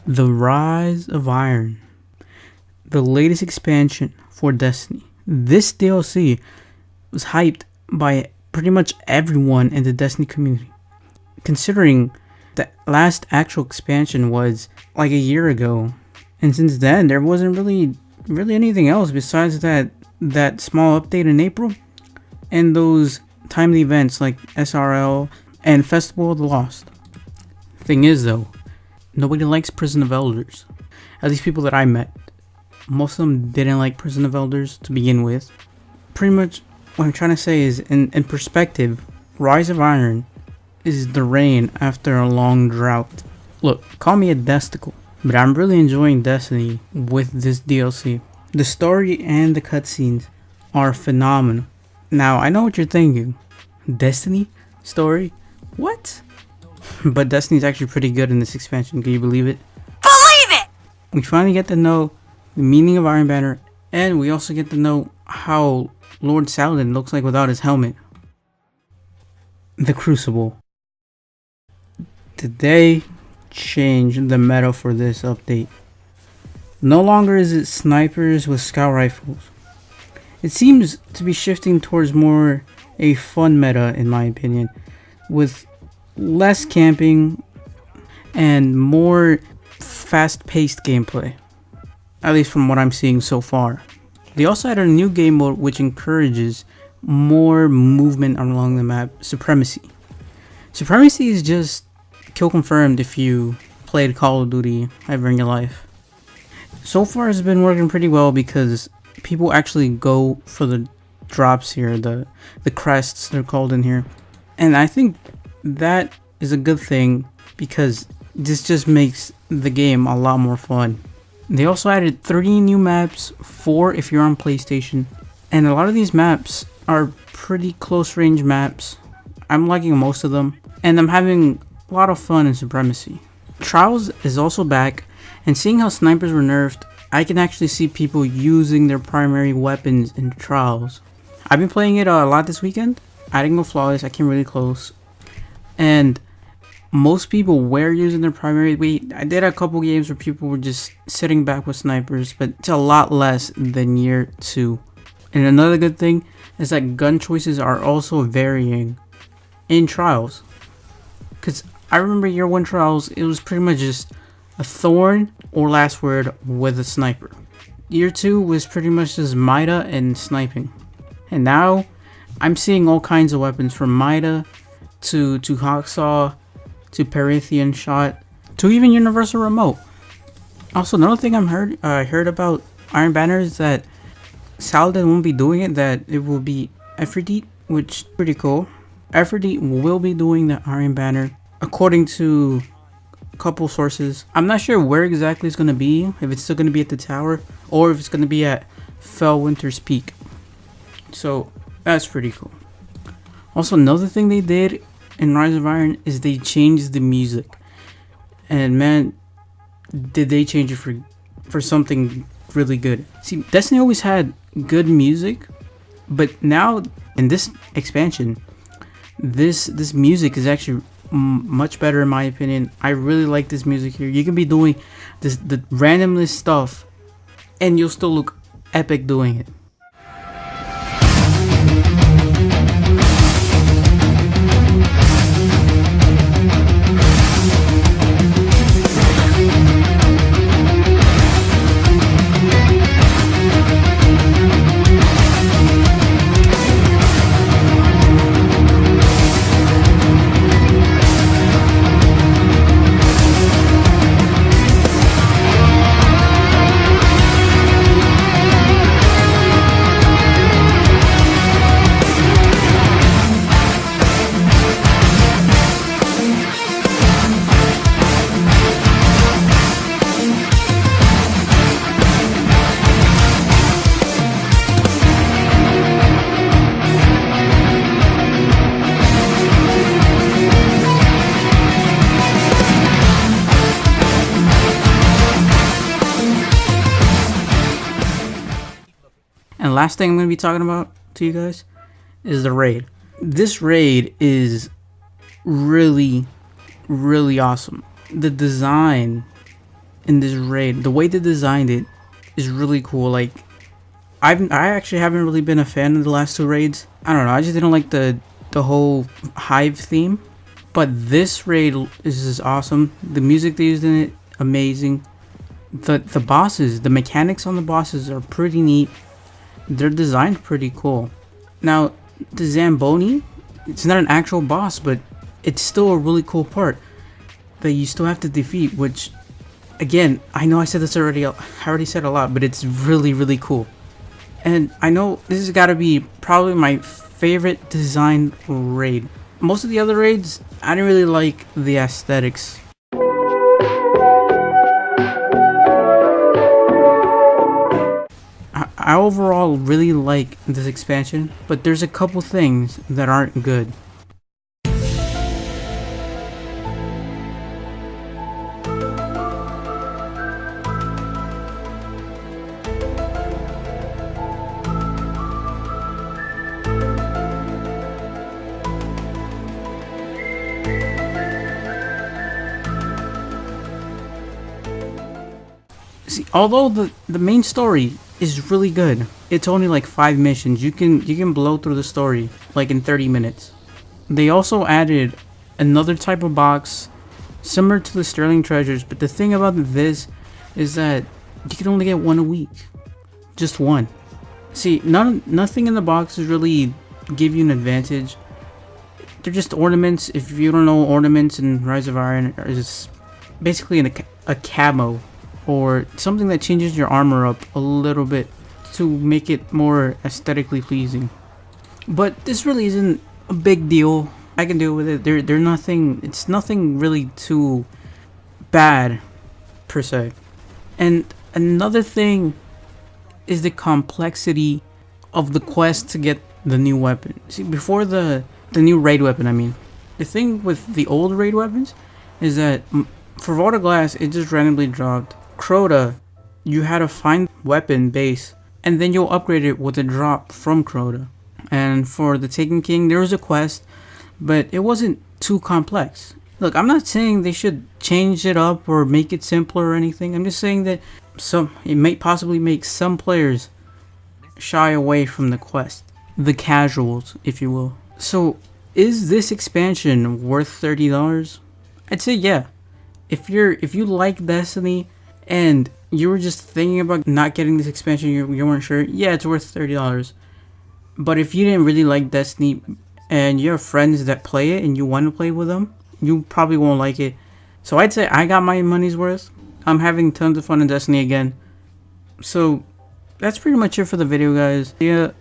The Rise of Iron, the latest expansion for Destiny. This DLC was hyped by pretty much everyone in the Destiny community, considering the last actual expansion was like a year ago, and since then there wasn't really anything else besides that small update in April and those timely events like SRL and Festival of the Lost. Thing is though, nobody likes Prison of Elders. At least people that I met. Most of them didn't like Prison of Elders to begin with. Pretty much what I'm trying to say is, in perspective, Rise of Iron is the rain after a long drought. Look, call me a desticle, but I'm really enjoying Destiny with this DLC. The story and the cutscenes are phenomenal. Now, I know what you're thinking. Destiny? Story? What? But Destiny's actually pretty good in this expansion, can you believe it? Believe it! We finally get to know the meaning of Iron Banner, and we also get to know how Lord Saladin looks like without his helmet. The Crucible. Did they change the meta for this update? No longer is it snipers with scout rifles. It seems to be shifting towards more a fun meta, in my opinion, with less camping and more fast-paced gameplay, at least from what I'm seeing so far. They also added a new game mode which encourages more movement along the map. Supremacy. Supremacy is just kill confirmed if you played Call of Duty ever in your life. So far it's been working pretty well because people actually go for the drops here, the crests they're called in here. And I think that is a good thing because this just makes the game a lot more fun. They also added 3 new maps, 4 if you're on PlayStation, and a lot of these maps are pretty close range maps. I'm liking most of them, and I'm having a lot of fun in Supremacy. Trials is also back, and seeing how snipers were nerfed, I can actually see people using their primary weapons in Trials. I've been playing it a lot this weekend. I didn't go flawless, I came really close. And most people were using their primary. I did a couple games where people were just sitting back with snipers, but it's a lot less than year 2. And another good thing is that gun choices are also varying in Trials. Because I remember year 1 Trials, it was pretty much just a thorn or last word with a sniper. Year 2 was pretty much just Mida and sniping. And now I'm seeing all kinds of weapons from Mida to Hawksaw to Parathian Shot to even Universal Remote. Also, another thing I heard about Iron Banner is that Saladin won't be doing it, that it will be Aphrodite, which is pretty cool. Aphrodite will be doing the Iron Banner according to a couple sources. I'm not sure where exactly it's going to be, if it's still going to be at the tower or if it's going to be at Fellwinter's Peak. So that's pretty cool. Also, another thing they did in Rise of Iron is they changed the music, and man, did they change it for something really good. See, Destiny always had good music, but now in this expansion, this music is actually much better in my opinion. I really like this music here. You can be doing the randomness stuff and you'll still look epic doing it. And last thing I'm going to be talking about to you guys is the raid. This raid is really, really awesome. The design in this raid, the way they designed it is really cool. Like, I actually haven't really been a fan of the last two raids. I don't know, I just didn't like the whole hive theme. But this raid is just awesome. The music they used in it, amazing. The bosses, the mechanics on the bosses are pretty neat. They're designed pretty cool. Now, the Zamboni, it's not an actual boss, but it's still a really cool part that you still have to defeat, which, again, I know I said this already, I already said a lot, but it's really, really cool. And I know this has got to be probably my favorite design raid. Most of the other raids, I didn't really like the aesthetics. I overall really like this expansion, but there's a couple things that aren't good. See, although the main story is really good, it's only like 5 missions. You can blow through the story like in 30 minutes. They also added another type of box similar to the Sterling Treasures, but the thing about this is that you can only get one a week. Just one. See, nothing in the boxes really give you an advantage. They're just ornaments. If you don't know, ornaments in Rise of Iron is basically a camo, or something that changes your armor up a little bit to make it more aesthetically pleasing. But this really isn't a big deal. I can deal with it. They're nothing. It's nothing really too bad per se. And another thing is the complexity of the quest to get the new weapon. See, before the new raid weapon, I mean, the thing with the old raid weapons is that for Vault Glass, it just randomly dropped. Crota, you had to find weapon base, and then you'll upgrade it with a drop from Crota. And for the Taken King, there was a quest, but it wasn't too complex. Look, I'm not saying they should change it up or make it simpler or anything. I'm just saying that it may possibly make some players shy away from the quest. The casuals, if you will. So, is this expansion worth $30? I'd say yeah. If you like Destiny and you were just thinking about not getting this expansion, you weren't sure, yeah, it's worth $30. But if you didn't really like Destiny and you have friends that play it and you want to play with them, you probably won't like it. So I'd say I got my money's worth. I'm having tons of fun in Destiny again. So that's pretty much it for the video, guys. See ya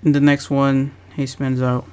in the next one. Hasteman's out.